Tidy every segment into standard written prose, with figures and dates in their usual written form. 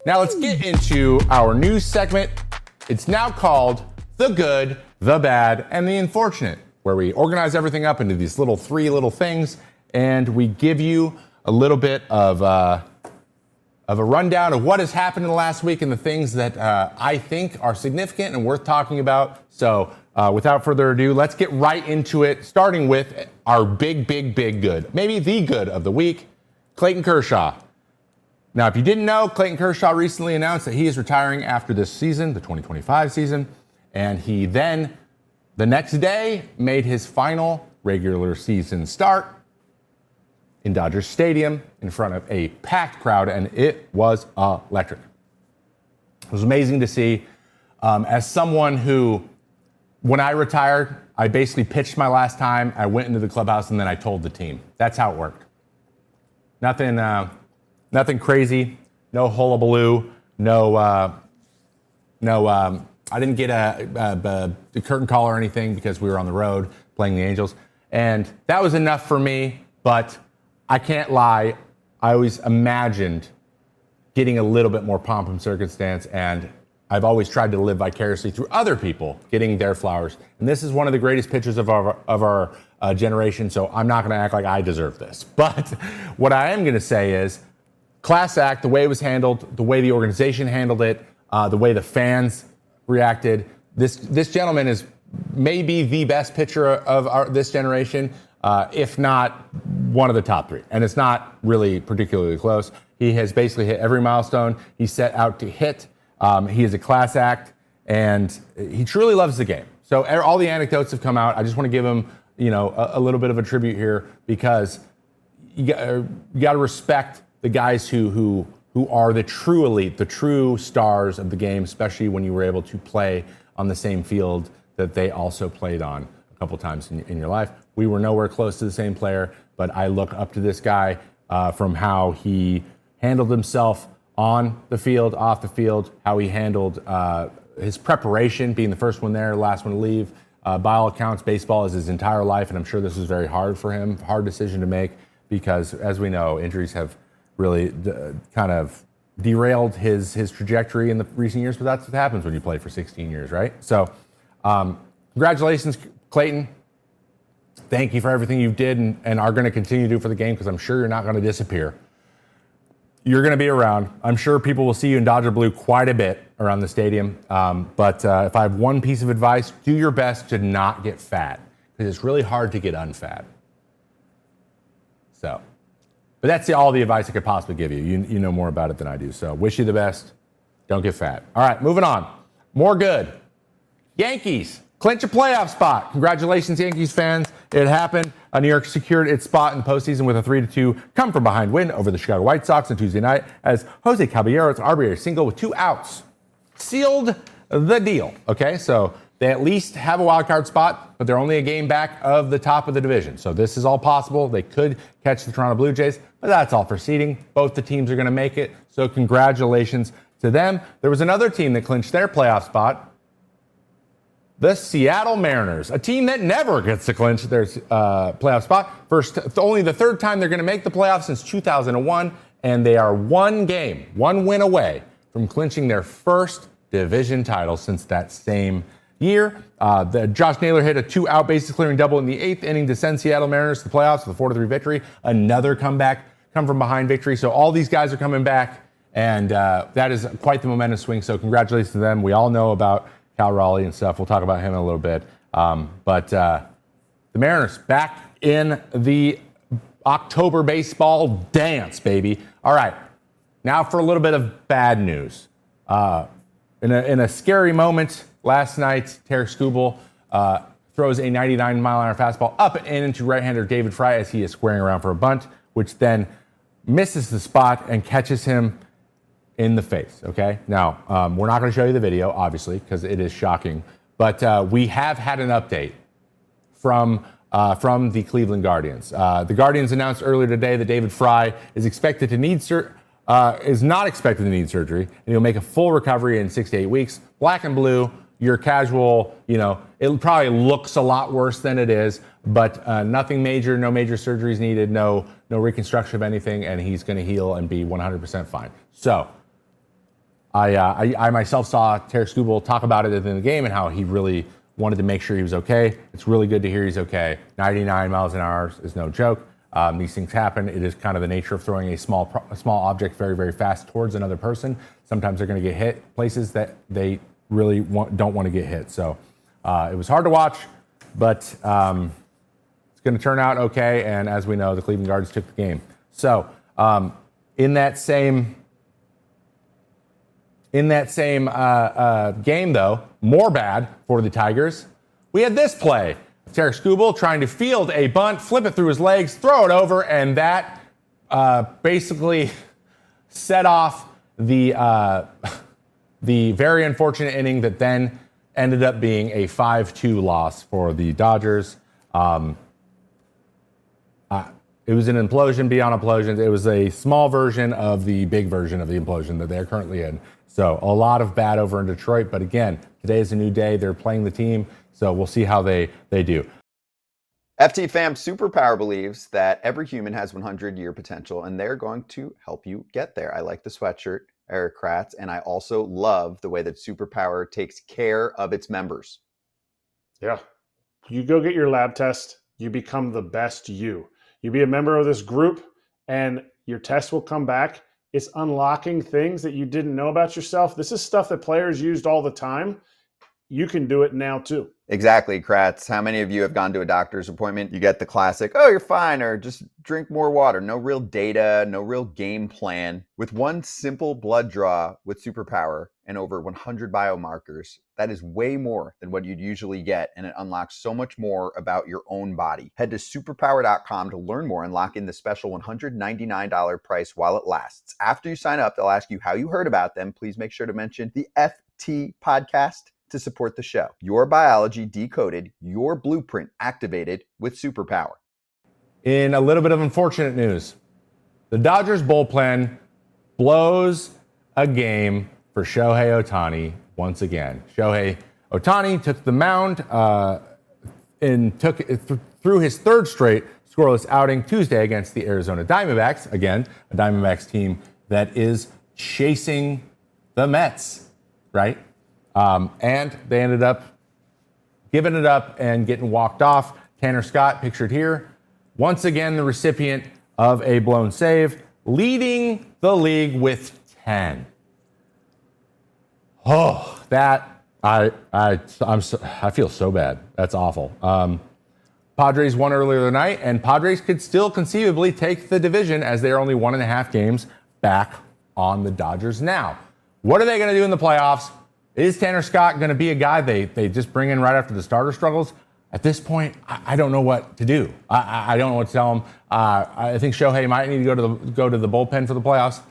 Now let's get into our news segment. It's now called The Good, The Bad, and The Unfortunate, where we organize everything up into these three little things, and we give you a little bit of a rundown of what has happened in the last week and the things that I think are significant and worth talking about. So without further ado, let's get right into it, starting with our big good, maybe the good of the week, Clayton Kershaw. Now, if you didn't know, Clayton Kershaw recently announced that he is retiring after this season, the 2025 season, and he then, the next day, made his final regular season start in Dodger Stadium in front of a packed crowd, and it was electric. It was amazing to see. As someone who, when I retired, I basically pitched my last time, I went into the clubhouse, and then I told the team. That's how it worked. Nothing crazy, no hullabaloo, I didn't get a curtain call or anything because we were on the road playing the Angels. And that was enough for me, but I can't lie. I always imagined getting a little bit more pomp and circumstance, and I've always tried to live vicariously through other people getting their flowers. And this is one of the greatest pitchers of our generation, so I'm not going to act like I deserve this. But what I am going to say is, class act, the way it was handled, the way the organization handled it, the way the fans reacted. This gentleman is maybe the best pitcher of this generation, if not one of the top three. And it's not really particularly close. He has basically hit every milestone he set out to hit. He is a class act, and he truly loves the game. So all the anecdotes have come out. I just want to give him, a little bit of a tribute here, because you got to respect the guys who are the true elite, the true stars of the game, especially when you were able to play on the same field that they also played on a couple times in your life. We were nowhere close to the same player, but I look up to this guy from how he handled himself on the field, off the field, how he handled his preparation, being the first one there, last one to leave. By all accounts, baseball is his entire life, and I'm sure this was very hard for him, hard decision to make, because as we know, injuries have really kind of derailed his trajectory in the recent years, but that's what happens when you play for 16 years, right? So congratulations, Clayton. Thank you for everything you did and are going to continue to do for the game, because I'm sure you're not going to disappear. You're going to be around. I'm sure people will see you in Dodger Blue quite a bit around the stadium. But if I have one piece of advice, do your best to not get fat, because it's really hard to get unfat. So, but that's all the advice I could possibly give you. You know more about it than I do. So wish you the best. Don't get fat. All right, moving on. More good. Yankees clinch a playoff spot. Congratulations, Yankees fans. It happened. New York secured its spot in the postseason with a 3-2 come-from-behind win over the Chicago White Sox on Tuesday night, as Jose Caballero's RBI single with 2 outs sealed the deal. Okay, so they at least have a wild card spot, but they're only a game back of the top of the division. So this is all possible. They could catch the Toronto Blue Jays, but that's all for seeding. Both the teams are going to make it, so congratulations to them. There was another team that clinched their playoff spot, the Seattle Mariners, a team that never gets to clinch their playoff spot. Only the third time they're going to make the playoffs since 2001, and they are one win away from clinching their first division title since that same year. Josh Naylor hit a 2-out bases clearing double in the 8th inning to send Seattle Mariners to the playoffs with a 4-3 victory. Another come from behind victory. So all these guys are coming back, and that is quite the momentum swing. So congratulations to them. We all know about Cal Raleigh and stuff. We'll talk about him in a little bit. But the Mariners back in the October baseball dance, baby. All right, now for a little bit of bad news. In a scary moment last night, Tarek Skubal throws a 99-mile-an-hour fastball up and into right-hander David Fry as he is squaring around for a bunt, which then misses the spot and catches him in the face, okay? Now, we're not going to show you the video, obviously, because it is shocking. But we have had an update from the Cleveland Guardians. The Guardians announced earlier today that David Fry is not expected to need surgery, and he'll make a full recovery in 6 to 8 weeks. Black and blue, your casual, it probably looks a lot worse than it is, but nothing major, no major surgeries needed, no reconstruction of anything, and he's going to heal and be 100% fine. So, I myself saw Tarik Skubal talk about it in the game and how he really wanted to make sure he was okay. It's really good to hear he's okay. 99 miles an hour is no joke. These things happen. It is kind of the nature of throwing a small object very, very fast towards another person. Sometimes they're going to get hit places that they don't want to get hit. So it was hard to watch, but it's going to turn out okay. And as we know, the Cleveland Guardians took the game. So in that same game, though, more bad for the Tigers, we had this play. Tarik Skubal trying to field a bunt, flip it through his legs, throw it over, and that basically set off the very unfortunate inning that then ended up being a 5-2 loss for the Dodgers. It was an implosion beyond implosions. It was a small version of the big version of the implosion that they're currently in. So a lot of bad over in Detroit. But again, today is a new day. They're playing the team. So we'll see how they do. FT fam, Superpower believes that every human has 100-year potential, and they're going to help you get there. I like the sweatshirt, Eric Kratz, and I also love the way that Superpower takes care of its members. Yeah. You go get your lab test. You become the best you. You be a member of this group, and your test will come back. It's unlocking things that you didn't know about yourself. This is stuff that players used all the time. You can do it now, too. Exactly, Kratz. How many of you have gone to a doctor's appointment? You get the classic, oh, you're fine, or just drink more water. No real data, no real game plan. With one simple blood draw with Superpower and over 100 biomarkers, that is way more than what you'd usually get, and it unlocks so much more about your own body. Head to superpower.com to learn more and lock in the special $199 price while it lasts. After you sign up, they'll ask you how you heard about them. Please make sure to mention the FT podcast to support the show. Your biology decoded, your blueprint activated with Superpower. In a little bit of unfortunate news, the Dodgers bullpen blows a game for Shohei Ohtani once again. Shohei Ohtani took the mound and took it through his third straight scoreless outing Tuesday against the Arizona Diamondbacks. Again, a Diamondbacks team that is chasing the Mets, right? And they ended up giving it up and getting walked off. Tanner Scott, pictured here, once again the recipient of a blown save, leading the league with 10. Oh, that I feel so bad. That's awful. Padres won earlier tonight, and Padres could still conceivably take the division as they are only 1.5 games back on the Dodgers now. What are they going to do in the playoffs? Is Tanner Scott going to be a guy they just bring in right after the starter struggles? At this point, I don't know what to do. I don't know what to tell him. I think Shohei might need to go to the bullpen for the playoffs.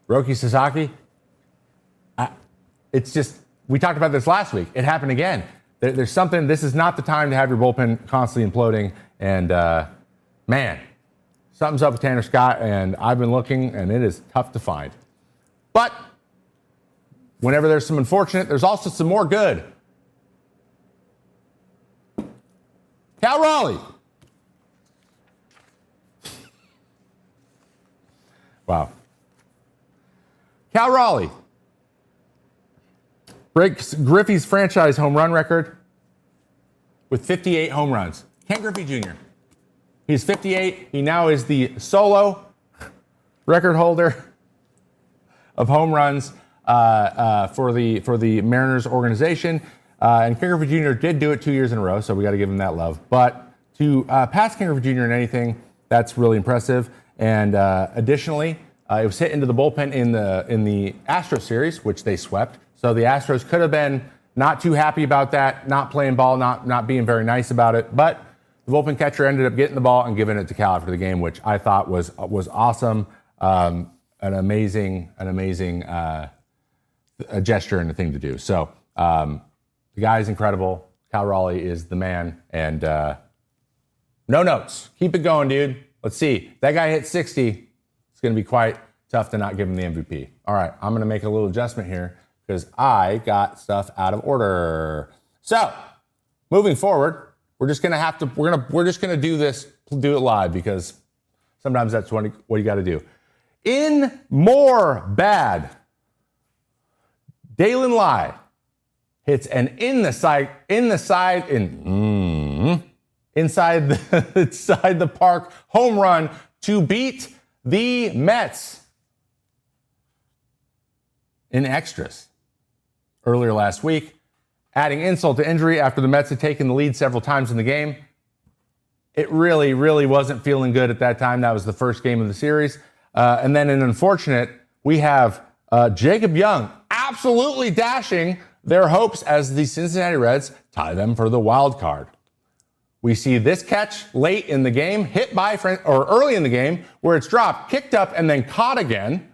Roki Sasaki, it's just, we talked about this last week. It happened again. There's something, this is not the time to have your bullpen constantly imploding. And man, something's up with Tanner Scott, and I've been looking, and it is tough to find. But whenever there's some unfortunate, there's also some more good. Cal Raleigh. Wow. Cal Raleigh breaks Griffey's franchise home run record with 58 home runs. Ken Griffey Jr. He's 58. He now is the solo record holder of home runs for the Mariners organization. And Ken Griffey Jr. did do it 2 years in a row, so we got to give him that love. But to pass Ken Griffey Jr. in anything, that's really impressive. And additionally, it was hit into the bullpen in the Astros series, which they swept. So the Astros could have been not too happy about that, not playing ball, not being very nice about it. But the bullpen catcher ended up getting the ball and giving it to Cal after the game, which I thought was awesome. An amazing a gesture and a thing to do. So the guy is incredible. Cal Raleigh is the man. And no notes. Keep it going, dude. Let's see. That guy hit 60. It's going to be quite tough to not give him the MVP. All right, I'm going to make a little adjustment here because I got stuff out of order. So moving forward, we're just going to have to. We're just going to do it live because sometimes that's what you got to do. In more bad, Dalen Lai hits an inside the park home run to beat the Mets in extras earlier last week, adding insult to injury after the Mets had taken the lead several times in the game. It really, really wasn't feeling good at that time. That was the first game of the series. And then an unfortunate, we have Jacob Young absolutely dashing their hopes as the Cincinnati Reds tie them for the wild card. We see this catch late in the game, hit by or early in the game, where it's dropped, kicked up, and then caught again.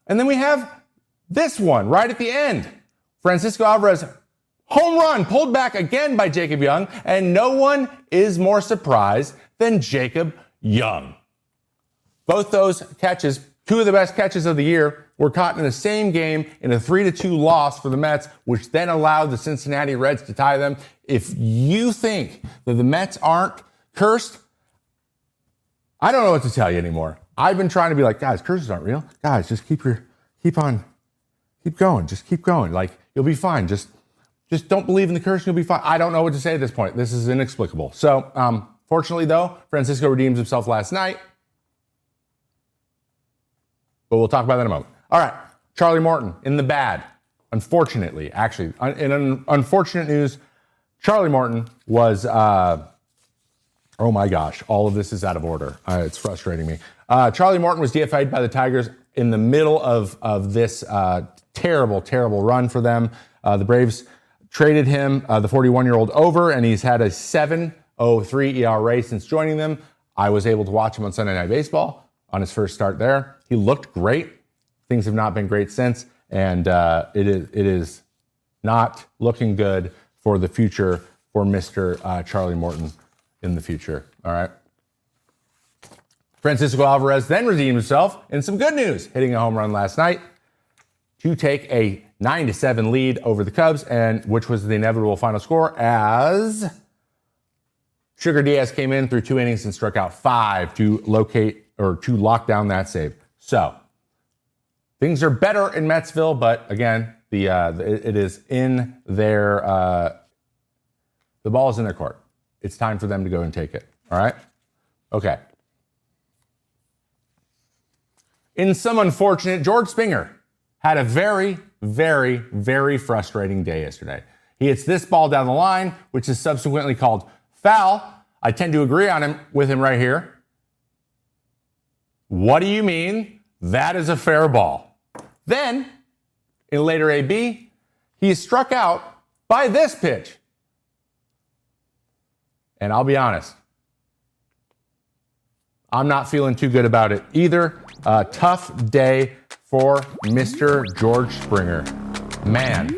And then we have this one right at the end. Francisco Alvarez, home run, pulled back again by Jacob Young, and no one is more surprised than Jacob Young. Both those catches, two of the best catches of the year, were caught in the same game in a 3-2 loss for the Mets, which then allowed the Cincinnati Reds to tie them. If you think that the Mets aren't cursed, I don't know what to tell you anymore. I've been trying to be like, guys, curses aren't real. Guys, just keep going. Just keep going. Like, you'll be fine. Just don't believe in the curse and you'll be fine. I don't know what to say at this point. This is inexplicable. So, fortunately though, Francisco redeems himself last night. But we'll talk about that in a moment. All right, Charlie Morton in the bad. Unfortunately, actually, in unfortunate news, Charlie Morton was, oh my gosh, all of this is out of order. It's frustrating me. Charlie Morton was DFA'd by the Tigers in the middle of this terrible, terrible run for them. The Braves traded him, the 41-year-old, over, and he's had a 7.03 ERA since joining them. I was able to watch him on Sunday Night Baseball on his first start there. He looked great. Things have not been great since, and it is not looking good for the future for Mr. Charlie Morton in the future. All right. Francisco Alvarez then redeemed himself in some good news, hitting a home run last night to take a 9-7 lead over the Cubs, and which was the inevitable final score as Sugar Diaz came in through 2 innings and struck out 5 to lock down that save. So things are better in Metsville, but again, it is in their the ball is in their court. It's time for them to go and take it. All right. Okay. In some unfortunate, George Springer had a very, very, very frustrating day yesterday. He hits this ball down the line, which is subsequently called foul. I tend to agree with him right here. What do you mean? That is a fair ball. Then, in later AB, he is struck out by this pitch. And I'll be honest, I'm not feeling too good about it either. Tough day for Mr. George Springer. Man,